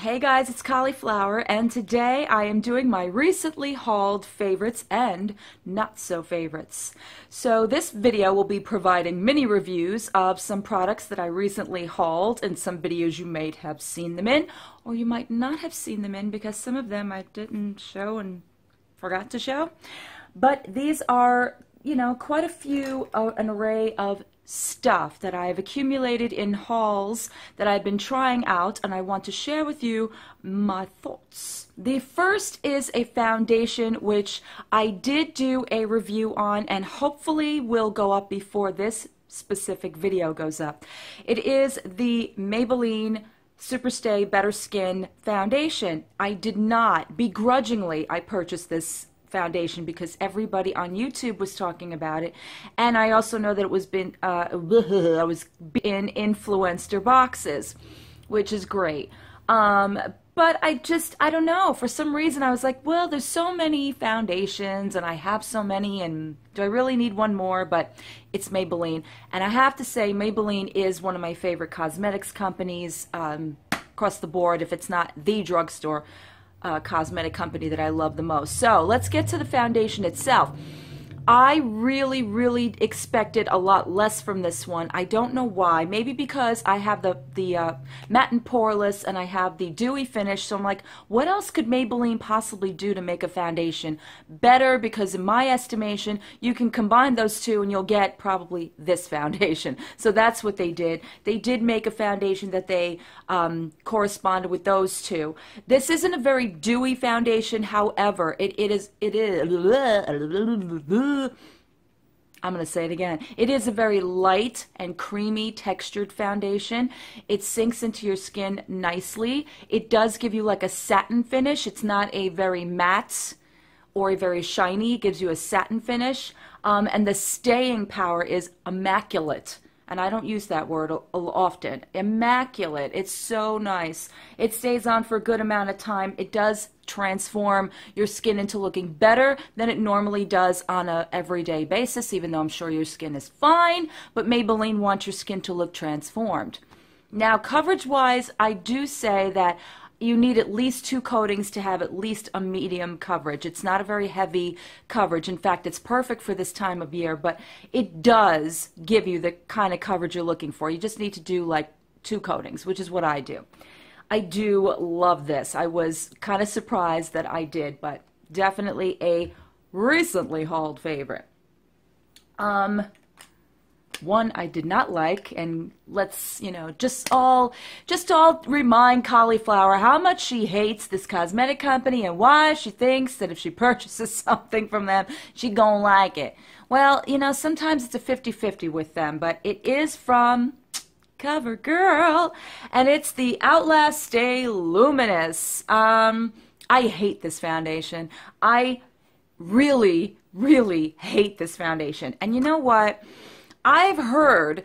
Hey guys, it's Cauliflower, and today I am doing my recently hauled favorites and not so favorites. So this video will be providing mini reviews of some products that I recently hauled and some videos you might have seen them in, or you might not have seen them in because some of them I didn't show and forgot to show. But these are, quite a few, an array of stuff that I've accumulated in hauls that I've been trying out, and I want to share with you my thoughts. The first is a foundation which I did do a review on and hopefully will go up before this specific video goes up. It is the Maybelline Superstay Better Skin Foundation. I did not, begrudgingly, I purchased this foundation because everybody on YouTube was talking about it, and I also know that it was been I was in influencer boxes, which is great. But I don't know, for some reason I was like, well, there's so many foundations and I have so many, and do I really need one more? But it's Maybelline, and I have to say Maybelline is one of my favorite cosmetics companies across the board, if it's not the drugstore cosmetic company that I love the most. So let's get to the foundation itself. I really expected a lot less from this one. I don't know why. Maybe because I have the matte and poreless and I have the dewy finish, so I'm like, what else could Maybelline possibly do to make a foundation better? Because in my estimation, you can combine those two and you'll get probably this foundation. So that's what they did. They did make a foundation that they corresponded with those two. This isn't a very dewy foundation, however, it is I'm going to say it again. It is a very light and creamy textured foundation. It sinks into your skin nicely. It does give you like a satin finish. It's not a very matte or a very shiny. It gives you a satin finish. And the staying power is immaculate. And I don't use that word often. Immaculate. It's so nice. It stays on for a good amount of time. It does transform your skin into looking better than it normally does on a everyday basis, even though I'm sure your skin is fine, but Maybelline wants your skin to look transformed. Now, coverage-wise, I do say that you need at least 2 coatings to have at least a medium coverage. It's not a very heavy coverage. In fact, it's perfect for this time of year, but it does give you the kind of coverage you're looking for. You just need to do like 2 coatings, which is what I do. I do love this. I was kind of surprised that I did, but definitely a recently hauled favorite. One I did not like, and let's, just all remind Cauliflower how much she hates this cosmetic company and why she thinks that if she purchases something from them, she gonna like it. Well, sometimes it's a 50-50 with them, but it is from CoverGirl, and it's the Outlast Stay Luminous. I hate this foundation. I really hate this foundation. And you know what? I've heard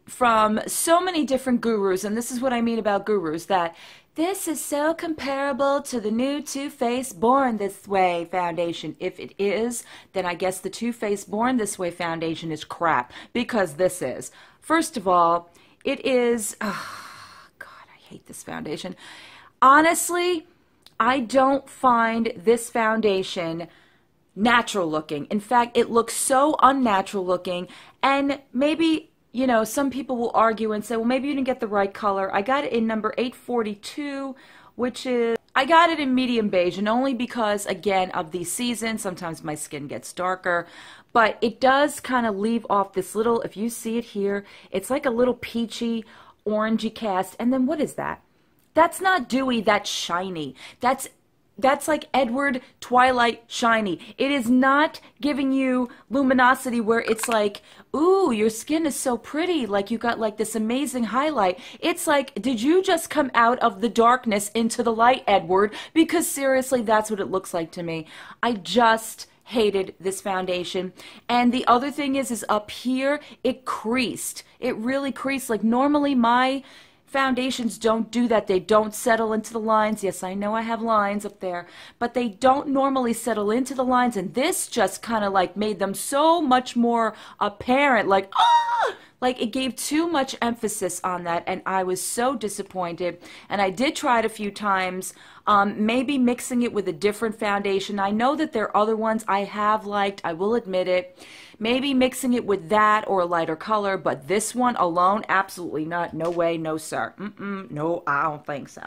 from so many different gurus, and this is what I mean about gurus, that this is so comparable to the new Too Faced Born This Way foundation. If it is, then I guess the Too Faced Born This Way foundation is crap, because this is. First of all, it is, oh, God, I hate this foundation. Honestly, I don't find this foundation natural looking. In fact, it looks so unnatural looking, and maybe, some people will argue and say, well, maybe you didn't get the right color. I got it in number 842, which is, I got it in medium beige, and only because, again, of the season, sometimes my skin gets darker, but it does kind of leave off this little, if you see it here, it's like a little peachy, orangey cast, and then what is that? That's not dewy, that's shiny. That's like Edward Twilight shiny. It is not giving you luminosity where it's like, ooh, your skin is so pretty, like you got like this amazing highlight. It's like, did you just come out of the darkness into the light, Edward? Because seriously, that's what it looks like to me. I just hated this foundation. And the other thing is up here, it creased. It really creased. Like normally my foundations don't do that. They don't settle into the lines. Yes, I know I have lines up there, but they don't normally settle into the lines, and this just kind of like made them so much more apparent, like, ah, Like, it gave too much emphasis on that, and I was so disappointed. And I did try it a few times, maybe mixing it with a different foundation. I know that there are other ones I have liked, I will admit it. Maybe mixing it with that or a lighter color, but this one alone, absolutely not. No way, no sir. No, I don't think so.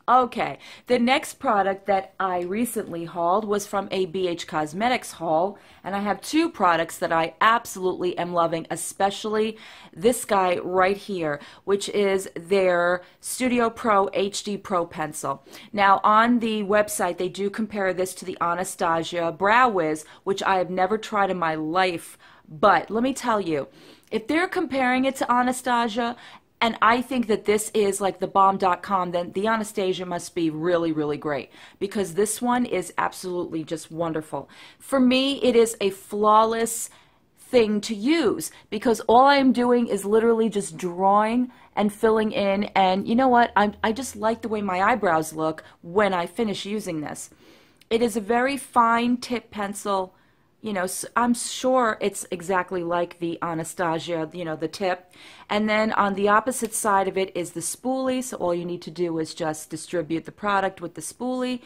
Okay, the next product that I recently hauled was from a BH Cosmetics haul, and I have two products that I absolutely am loving, especially this guy right here, which is their Studio Pro HD Pro Pencil. Now, on the website, they do compare this to the Anastasia Brow Wiz, which I have never tried in my life, but let me tell you, if they're comparing it to Anastasia, and I think that this is like the bomb.com, then the Anastasia must be really, really great, because this one is absolutely just wonderful. For me, it is a flawless thing to use, because all I am doing is literally just drawing and filling in, and you know what? I just like the way my eyebrows look when I finish using this. It is a very fine tip pencil. You know, I'm sure it's exactly like the Anastasia, you know, the tip. And then on the opposite side of it is the spoolie. So all you need to do is just distribute the product with the spoolie.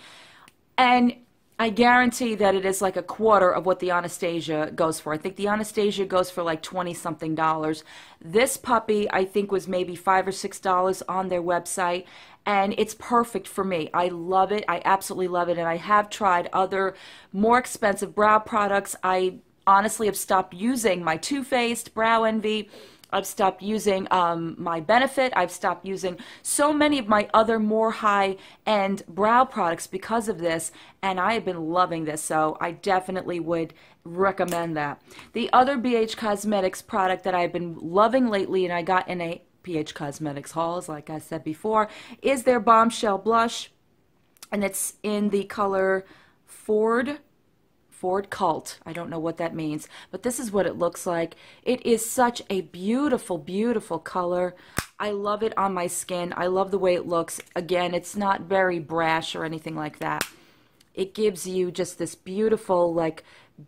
And I guarantee that it is like a quarter of what the Anastasia goes for. I think the Anastasia goes for like 20-something dollars. This puppy, I think, was maybe $5 or $6 on their website. And it's perfect for me. I love it. I absolutely love it. And I have tried other more expensive brow products. I honestly have stopped using my Too Faced, Brow Envy. I've stopped using my Benefit. I've stopped using so many of my other more high-end brow products because of this, and I have been loving this, so I definitely would recommend that. The other BH Cosmetics product that I've been loving lately, and I got in a BH Cosmetics hauls, like I said before, is their Bombshell Blush, and it's in the color Ford Cult. I don't know what that means, but this is what it looks like. It is such a beautiful, beautiful color. I love it on my skin. I love the way it looks. Again, it's not very brash or anything like that. It gives you just this beautiful, like,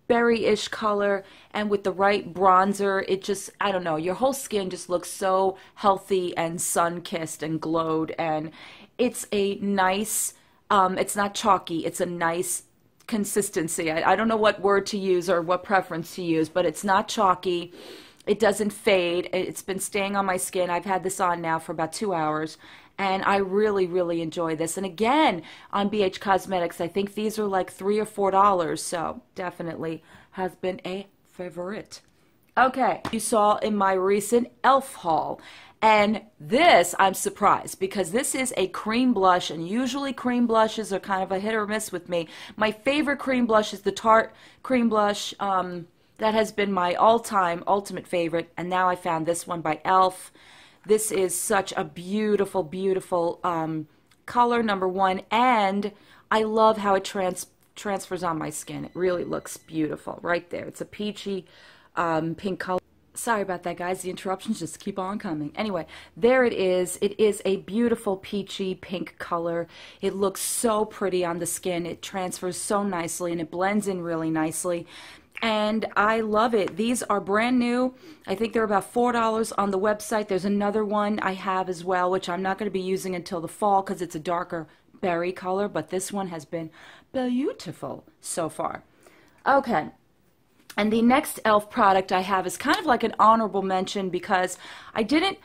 berry-ish color, and with the right bronzer, it just, I don't know, your whole skin just looks so healthy and sun-kissed and glowed, and it's a nice, it's not chalky, it's a nice consistency. I don't know what word to use or what preference to use, but it's not chalky. It doesn't fade. It's been staying on my skin. I've had this on now for about 2 hours, and I really, really enjoy this. And again, on BH Cosmetics, I think these are like $3 or $4, so definitely has been a favorite. Okay, you saw in my recent e.l.f. haul. And this, I'm surprised, because this is a cream blush, and usually cream blushes are kind of a hit or miss with me. My favorite cream blush is the Tarte cream blush. That has been my all-time ultimate favorite, and now I found this one by e.l.f. This is such a beautiful, beautiful color, number one, and I love how it transfers on my skin. It really looks beautiful right there. It's a peachy pink color. Sorry about that, guys. The interruptions just keep on coming. Anyway, there it is. It is a beautiful peachy pink color. It looks so pretty on the skin. It transfers so nicely, and it blends in really nicely. And I love it. These are brand new. I think they're about $4 on the website. There's another one I have as well, which I'm not going to be using until the fall because it's a darker berry color, but this one has been beautiful so far. Okay. And the next e.l.f. product I have is kind of like an honorable mention because I didn't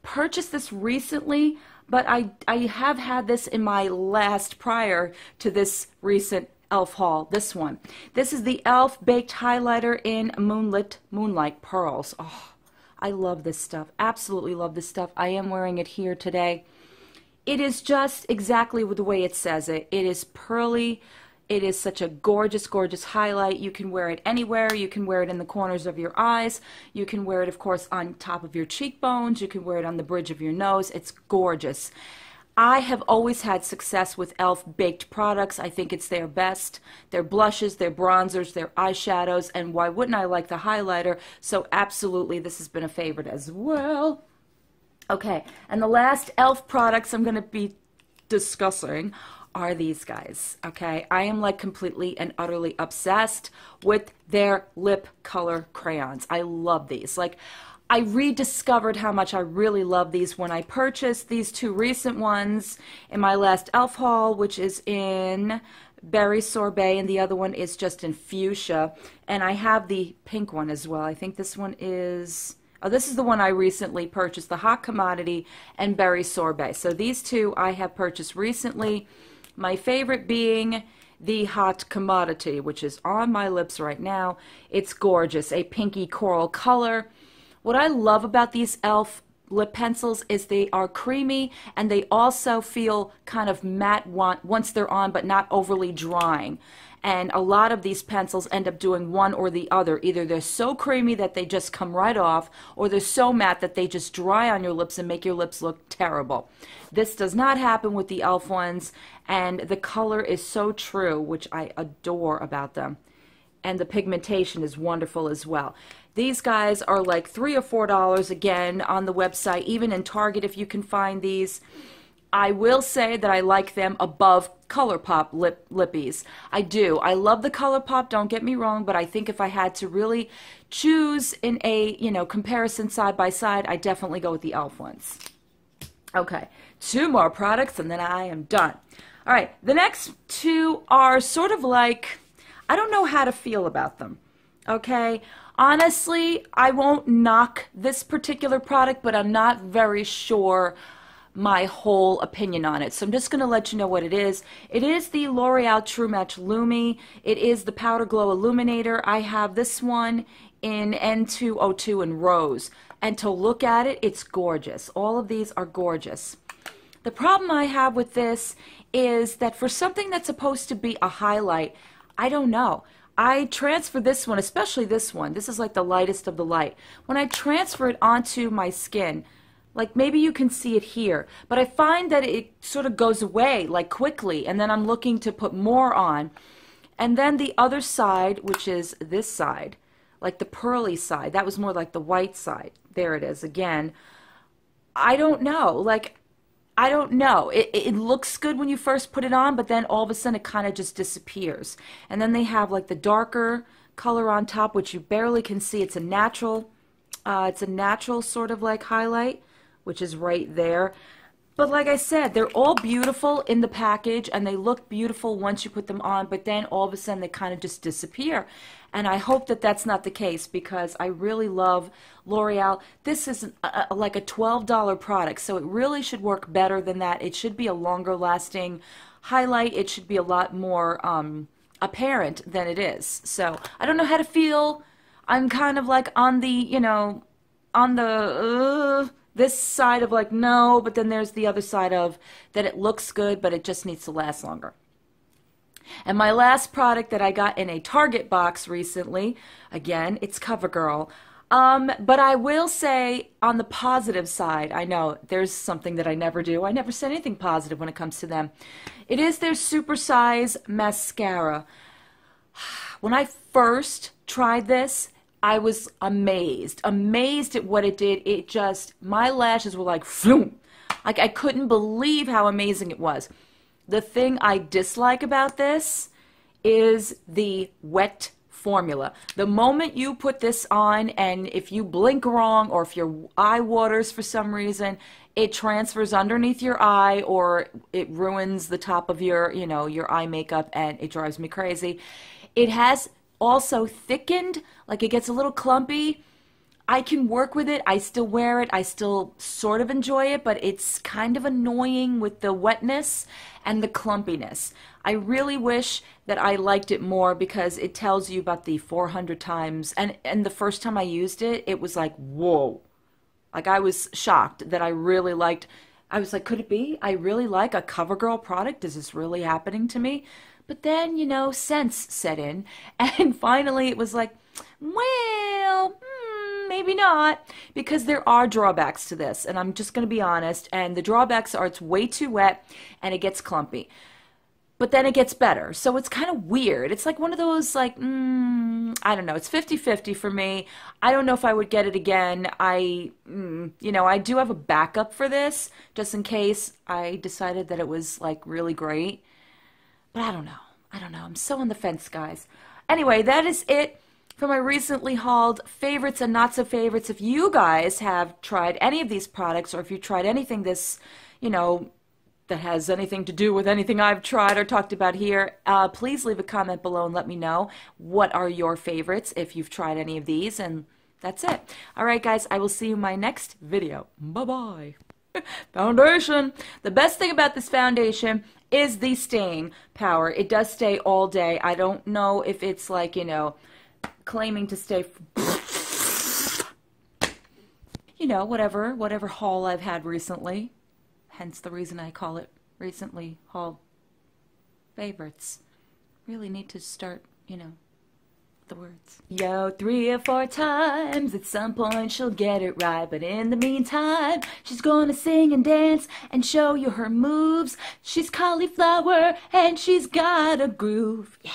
purchase this recently, but I have had this in my last prior to this recent e.l.f. haul, this one. This is the e.l.f. Baked Highlighter in Moonlight Pearls. Oh, I love this stuff. Absolutely love this stuff. I am wearing it here today. It is just exactly the way it says it. It is pearly. It is such a gorgeous, gorgeous highlight. You can wear it anywhere. You can wear it in the corners of your eyes. You can wear it, of course, on top of your cheekbones. You can wear it on the bridge of your nose. It's gorgeous. I have always had success with e.l.f. baked products. I think it's their best. Their blushes, their bronzers, their eyeshadows, and why wouldn't I like the highlighter? So absolutely, this has been a favorite as well. Okay, and the last e.l.f. products I'm going to be discussing are these guys, okay? I am like completely and utterly obsessed with their lip color crayons. I love these. Like, I rediscovered how much I really love these when I purchased these two recent ones in my last e.l.f. haul, which is in Berry Sorbet, and the other one is just in Fuchsia. And I have the pink one as well. I think this one is... Oh, this is the one I recently purchased, the Hot Commodity and Berry Sorbet. So these two I have purchased recently. My favorite being the Hot Commodity, which is on my lips right now. It's gorgeous, a pinky coral color. What I love about these e.l.f. lip pencils is they are creamy, and they also feel kind of matte once they're on, but not overly drying. And a lot of these pencils end up doing one or the other. Either they're so creamy that they just come right off, or they're so matte that they just dry on your lips and make your lips look terrible. This does not happen with the e.l.f. ones, and the color is so true, which I adore about them. And the pigmentation is wonderful as well. These guys are like $3 or $4 again on the website, even in Target if you can find these. I will say that I like them above ColourPop lippies. I do. I love the ColourPop, don't get me wrong, but I think if I had to really choose in a, comparison side by side, I definitely go with the e.l.f. ones. Okay, two more products and then I am done. All right, the next two are sort of like, I don't know how to feel about them. Okay, honestly, I won't knock this particular product, but I'm not very sure my whole opinion on it. So I'm just going to let you know what it is. It is the L'Oreal True Match Lumi. It is the Powder Glow Illuminator. I have this one in N202 in Rose. And to look at it, it's gorgeous. All of these are gorgeous. The problem I have with this is that for something that's supposed to be a highlight, I don't know. I transfer this one, especially this one. This is like the lightest of the light. When I transfer it onto my skin, like maybe you can see it here, but I find that it sort of goes away like quickly, and then I'm looking to put more on. And then the other side, which is this side, like the pearly side, that was more like the white side. There it is again. I don't know. Like, I don't know. It looks good when you first put it on, but then all of a sudden it kind of just disappears. And then they have like the darker color on top, which you barely can see. It's a natural sort of like highlight, which is right there. But like I said, they're all beautiful in the package, and they look beautiful once you put them on, but then all of a sudden they kind of just disappear. And I hope that that's not the case, because I really love L'Oreal. This is like a $12 product, so it really should work better than that. It should be a longer lasting highlight. It should be a lot more apparent than it is. So I don't know how to feel. I'm kind of like on the, on the this side of like no, but then there's the other side of that it looks good, but it just needs to last longer. And my last product that I got in a Target box recently, again, it's CoverGirl. But I will say on the positive side, I know there's something that I never do. I never say anything positive when it comes to them. It is their Super Size Mascara. When I first tried this, I was amazed at what it did. It just, my lashes were like, phoom. Like I couldn't believe how amazing it was. The thing I dislike about this is the wet formula. The moment you put this on, and if you blink wrong or if your eye waters for some reason, it transfers underneath your eye, or it ruins the top of your, your eye makeup, and it drives me crazy. It has also thickened, like it gets a little clumpy. I can work with it. I still wear it. I still sort of enjoy it, but it's kind of annoying with the wetness and the clumpiness. I really wish that I liked it more, because it tells you about the 400 times. And the first time I used it, it was like, whoa. Like I was shocked that I really liked. I was like, could it be? I really like a CoverGirl product. Is this really happening to me? But then, sense set in, and finally it was like, well, maybe not, because there are drawbacks to this, and I'm just going to be honest, and the drawbacks are it's way too wet, and it gets clumpy. But then it gets better, so it's kind of weird. It's like one of those, like, I don't know, it's 50-50 for me. I don't know if I would get it again. I do have a backup for this, just in case I decided that it was, like, really great. But I don't know. I'm so on the fence, guys. Anyway, that is it for my recently hauled favorites and not so favorites. If you guys have tried any of these products, or if you tried anything this, that has anything to do with anything I've tried or talked about here, please leave a comment below and let me know what are your favorites if you've tried any of these. And that's it. All right, guys, I will see you in my next video. Bye-bye. Foundation. The best thing about this foundation is the staying power. It does stay all day. I don't know if it's like, claiming to stay, whatever haul I've had recently. Hence the reason I call it recently haul favorites. Really need to start, the words. Yo, 3 or 4 times, at some point she'll get it right. But in the meantime, she's gonna sing and dance and show you her moves. She's cauliflower and she's got a groove. Yeah.